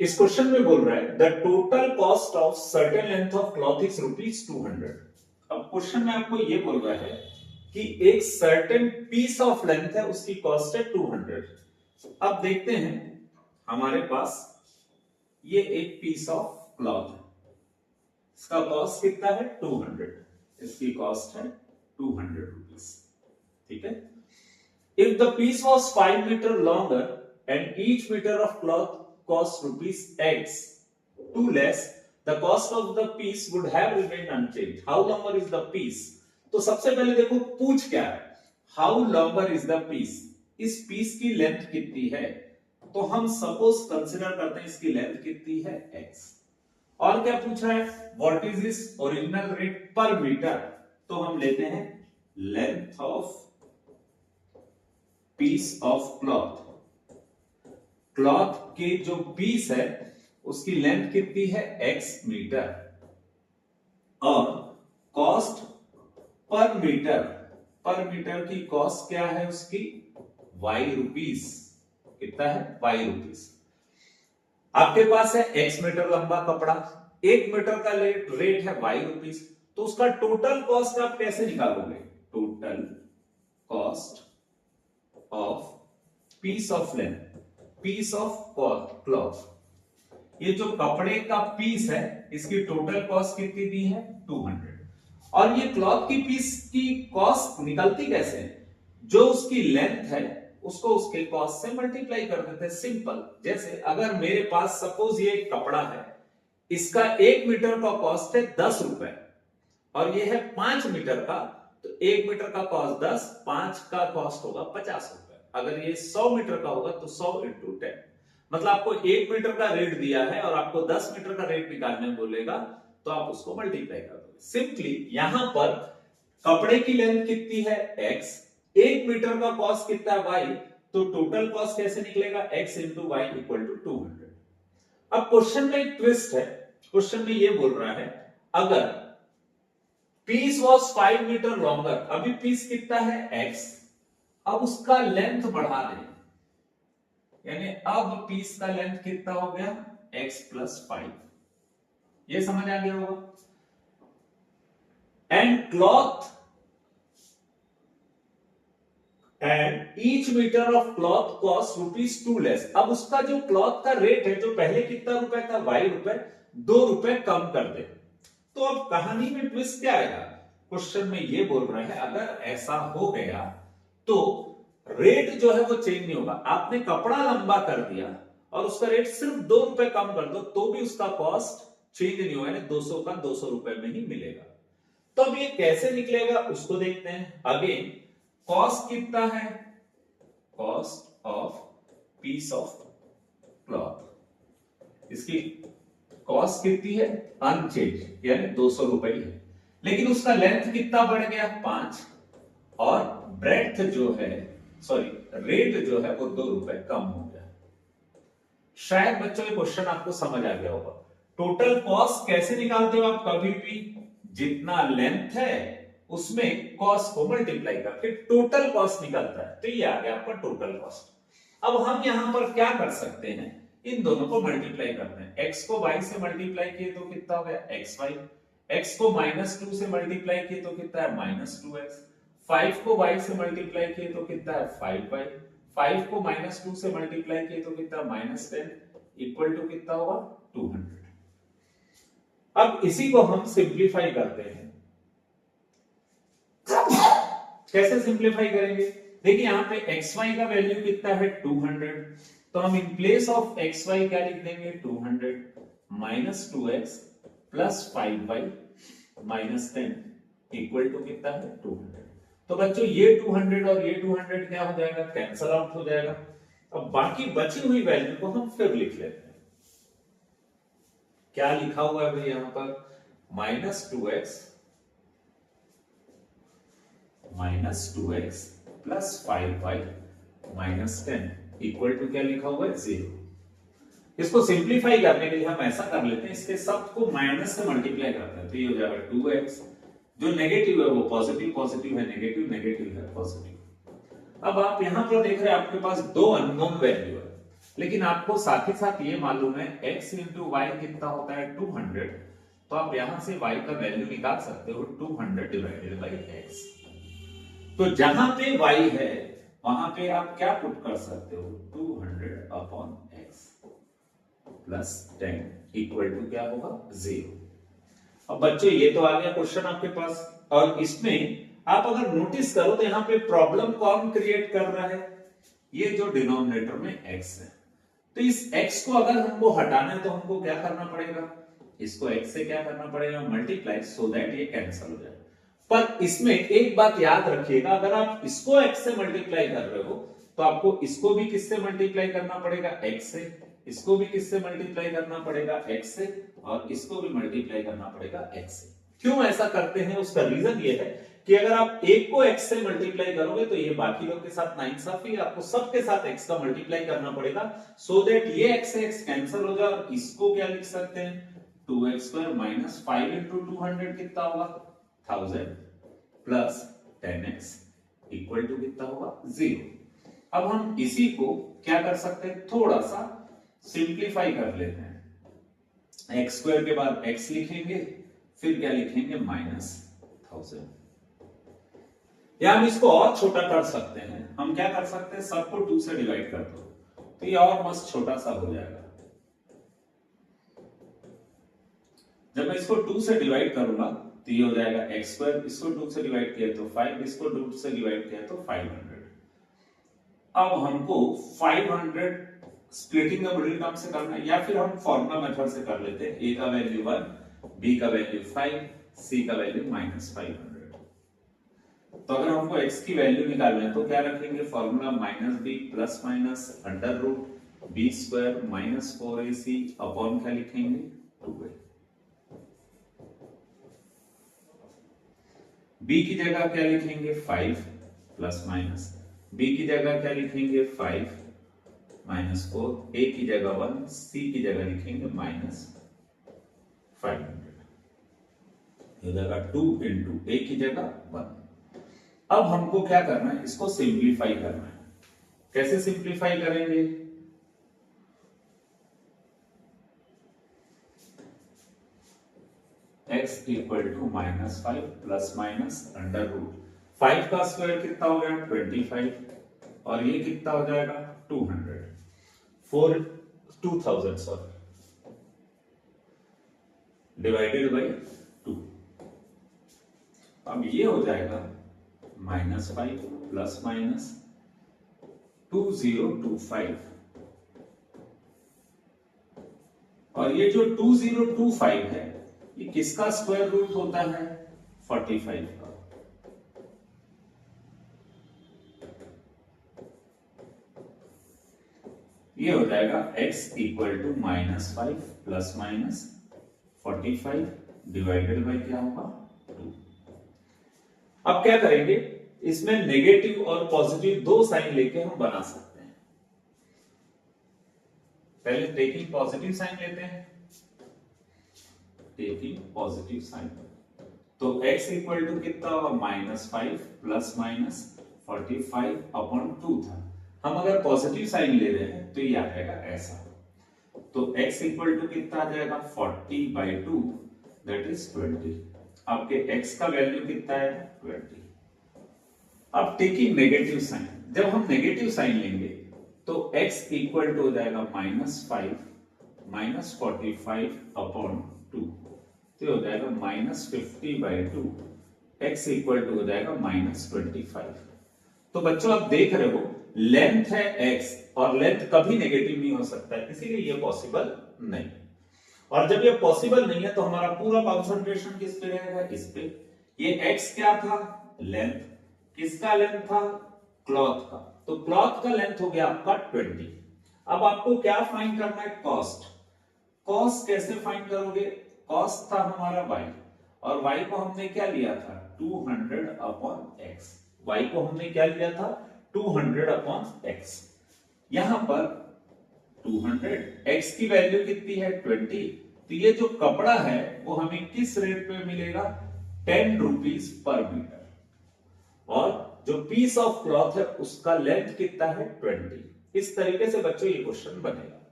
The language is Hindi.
इस क्वेश्चन में बोल रहा है the total cost of certain length of cloth is ₹200। अब क्वेश्चन में आपको ये बोल रहा है कि एक सर्टेन पीस ऑफ लेंथ है, उसकी कॉस्ट है 200। अब देखते हैं, हमारे पास ये एक पीस ऑफ क्लॉथ है, इसका कॉस्ट कितना है 200, इसकी कॉस्ट है 200 रुपीस। ठीक है। If the piece was 5 metre longer and each meter of cloth cost rupees X, too less, the cost of the piece would have remained unchanged. How longer is the piece? तो सबसे पहले देखो पूछ क्या है, how longer is the piece? इस पीस की लेंथ कितनी है? तो हम सपोज कंसिडर करते हैं इसकी लेंथ कितनी है X। और क्या पूछ रहा है, what is this original rate per meter? तो हम लेते हैं length of piece of cloth. Cloth के जो पीस है उसकी लेंथ कितनी है x मीटर, और कॉस्ट पर मीटर की कॉस्ट क्या है उसकी y रुपीस। कितना है y रुपीस। आपके पास है x मीटर लंबा कपड़ा, 1 मीटर का रेट है y रुपीस, तो उसका टोटल कॉस्ट आप कैसे निकालोगे, total cost of piece of length, piece of cloth. ये जो कपड़े का पीस है इसकी टोटल कॉस्ट कितनी दी है 200, और ये क्लॉथ की पीस की कॉस्ट निकलती कैसे है, जो उसकी लेंथ है उसको उसके कॉस्ट से मल्टीप्लाई कर देते हैं, सिंपल। जैसे अगर मेरे पास सपोज ये एक कपड़ा है, इसका 1 मीटर का कॉस्ट है 10 रुपए, और ये है 5 मीटर का, तो 1 मीटर का कॉस्ट 10, 5 का कॉस्ट होगा 50 रुपए। अगर ये 100 मीटर का होगा तो 100 इंटू 10, मतलब आपको 1 मीटर का रेट दिया है और आपको 10 मीटर का रेट निकालने बोलेगा, तो आप उसको मल्टीप्लाई कर दोगे। सिंपली यहां पर कपड़े की लेंथ कितनी है x, 1 मीटर का कॉस्ट कितना है y, तो टोटल कॉस्ट कैसे निकलेगा x into y equal to 200। अब क्वेश्चन में एक ट्विस्ट है, क्वेश्चन में ये बोल रहा है अगर पीस वॉज 5 मीटर लॉन्गर, अभी पीस कितना है x, अब उसका लेंथ बढ़ा दें, यानी अब पीस का लेंथ कितना हो गया x प्लस 5, ये समझ आ गया होगा। And cloth and each metre of cloth cost ₹2 less. अब उसका जो क्लॉथ का रेट है, जो पहले कितना रुपए था y रुपए, 2 रुपए कम कर दे। तो अब कहानी में ट्विस्ट क्या आएगा, क्वेश्चन में ये बोल रहे हैं अगर ऐसा हो गया तो रेट जो है वो चेंज नहीं होगा। आपने कपड़ा लंबा कर दिया और उसका रेट सिर्फ 2 रुपए कम कर दो तो भी उसका कॉस्ट चेंज नहीं होगा, 200 का 200 रुपए में ही मिलेगा। तो अब ये कैसे निकलेगा उसको देखते हैं। अगेन कॉस्ट कितना है, cost of piece of cloth, इसकी कॉस्ट कितनी है अनचेंज, यानी 200 रुपए ही है, लेकिन उसका लेंथ कितना बढ़ गया 5, और ब्रेड्थ जो है रेट जो है वो 2 रुपए कम हो गया। शायद बच्चों ये क्वेश्चन आपको समझ आ गया होगा। टोटल कॉस्ट कैसे निकालते हो आप, कभी भी जितना लेंथ है उसमें कॉस्ट को मल्टीप्लाई करके टोटल कॉस्ट निकलता है, तो ये आ गया आपका टोटल कॉस्ट। अब हम यहां पर क्या कर सकते हैं, इन दोनों को मल्टीप्लाई करते हैं। x को y से मल्टीप्लाई किए तो कितना हो गया xy, x को -2 से मल्टीप्लाई किए तो कितना है -2x, 5 को y से मल्टीप्लाई किए तो कितना है 5y, 5 को -2 से मल्टीप्लाई किए तो कितना -10 इक्वल टू कितना होगा 200। अब इसी को हम सिंप्लीफाई करते हैं। कैसे सिंप्लीफाई करेंगे, देखिए यहां पे xy का वैल्यू कितना है 200, तो हम इन प्लेस ऑफ xy क्या लिख देंगे 200 -2x plus 5y -10 equal to कितना है 200। तो बच्चों ये 200 और ये 200 क्या हो जाएगा, कैंसल आउट हो जाएगा। अब बाकी बची हुई वैल्यू को हम फिर लिख लेते हैं। क्या लिखा हुआ है भाई यहां पर, -2x plus 5y -10 equal to क्या लिखा हुआ है 0। इसको सिंप्लीफाई करने के लिए हम ऐसा कर लेते हैं, इसके सब को माइनस से मल्टीप्लाई करते हैं, तो ये हो जाएगा 2x, जो नेगेटिव है वो पॉजिटिव, पॉजिटिव है नेगेटिव, नेगेटिव है पॉजिटिव। अब आप यहां पर देख रहे हैं आपके पास दो अननोन वैल्यू है, लेकिन आपको साथ ही साथ ये मालूम है x इंटू वाई कितना होता है 200, तो आप यहां से y का वैल्यू निकाल सकते हो 200 डिवाइडेड बाई x। तो जहां पे y है वहां पे आप क्या पुट कर सकते हो 200 upon x plus 10 equal to क्या होगा 0। अब बच्चों ये तो आ गया क्वेश्चन आपके पास, और इसमें आप अगर नोटिस करो तो यहां पे प्रॉब्लम कौन क्रिएट कर रहा है, ये जो डिनोमिनेटर में x है। तो इस x को अगर हमको हटाना है तो हमको क्या करना पड़ेगा, इसको x से क्या करना पड़ेगा मल्टीप्लाई, सो दैट ये कैंसिल हो जाए। पर इसमें एक बात याद रखिएगा, अगर आप इसको x से मल्टीप्लाई कर रहे हो तो आपको इसको भी किससे मल्टीप्लाई करना पड़ेगा x से, इसको भी किससे मल्टीप्लाई करना पड़ेगा x से, और इसको भी मल्टीप्लाई करना पड़ेगा x से। क्यों ऐसा करते हैं, उसका रीजन ये है कि अगर आप एक को x से मल्टीप्लाई करोगे तो ये बाकी लोग के साथ नाइंसाफी है, आपको सबके साथ x का मल्टीप्लाई करना पड़ेगा, सो दैट ये x से x कैंसिल हो जाए। और इसको क्या लिख सकते हैं 2x स्क्वायर माइनस 5 इंटू 200 कितना होगा 1000 प्लस 10x इक्वल टू कितना होगा 0। अब हम इसी को क्या कर सकते हैं, थोड़ा सा सिंप्लीफाई कर लेते हैं। x स्क्वायर के बाद x लिखेंगे, फिर क्या लिखेंगे माइनस 1000, या हम इसको और छोटा कर सकते हैं। हम क्या कर सकते हैं, सबको 2 से डिवाइड कर दो तो ये और मस्त छोटा सा हो जाएगा। जब मैं इसको 2 से डिवाइड करूंगा तो ये हो जाएगा x स्क्वायर, इसको 2 से डिवाइड किया तो 5, इसको 2 से डिवाइड किया तो 500। अब हमको 500 स्प्लिटिंग द मिडिल टर्म से करना है, या फिर हम फॉर्मूला मेथड से कर लेते हैं। a का वैल्यू 1, b का वैल्यू 5, c का वैल्यू -500। तो अगर हमको x की वैल्यू निकालना है तो क्या रखेंगे, formula minus b plus minus under root b square minus 4ac upon क्या लिखेंगे 2a। b की जगह क्या लिखेंगे 5 प्लस माइनस, b की जगह क्या लिखेंगे 5 माइनस 4, a की जगह 1, c की जगह लिखेंगे माइनस 500, ये जगह 2 इंटू a की जगह 1। अब हमको क्या करना है, इसको सिंप्लीफाई करना है। कैसे सिंप्लीफाई करेंगे, x equal to -5 plus minus under root 5 का स्क्वायर कितना हो गया 25, और ये कितना हो जाएगा 200 2000 सॉरी डिवाइडेड बाई 2। अब ये हो जाएगा -5 प्लस माइनस 2025, और ये जो 2025 है ये किसका स्क्वायर रूट होता है 45 का। ये हो जाएगा x equal to -5 plus minus 45 divided by क्या होगा 2। अब क्या करेंगे, इसमें नेगेटिव और पॉजिटिव दो साइन लेके हम बना सकते हैं। पहले टेकिंग पॉजिटिव साइन लेते हैं, टेकिंग पॉजिटिव साइन, तो x इक्वल टू कितना होगा -5 प्लस माइनस 45 अपॉन 2 था। हम अगर पॉजिटिव साइन ले रहे हैं तो ये आ जाएगा ऐसा, तो x इक्वल टू कितना आ जाएगा 40/2 दैट इज 20। आपके x का वैल्यू कितना है 20। अब टेकिंग नेगेटिव साइन, जब हम नेगेटिव साइन लेंगे तो x इक्वल टू हो जाएगा -5 माइनस 45 अपॉन 2, तो हो जाएगा -50/2, x इक्वल टू हो जाएगा -25। तो बच्चों आप देख रहे हो लेंथ है x और लेंथ कभी नेगेटिव नहीं हो सकता है, इसीलिए ये पॉसिबल नहीं। और जब ये पॉसिबल नहीं है तो हमारा पूरा कंसंट्रेशन किस पे रहेगा, इस पे। ये x क्या था लेंथ, किसका लेंथ था क्लॉथ का, तो क्लॉथ का लेंथ हो गया आपका 20। अब आपको क्या फाइंड करना है कॉस्ट। कॉस्ट कैसे फाइंड करोगे, कॉस्ट था हमारा y और y को हमने क्या लिया था 200 अपॉन x, y को हमने क्या लिया था 200 अपॉन x। यहां पर 200 x की वैल्यू कितनी है 20, तो ये जो कपड़ा है वो हमें किस रेट पे मिलेगा 10 रुपीज पर मीटर, और जो पीस ऑफ क्लॉथ है उसका लेंथ कितना है 20। इस तरीके से बच्चों ये क्वेश्चन बनेगा।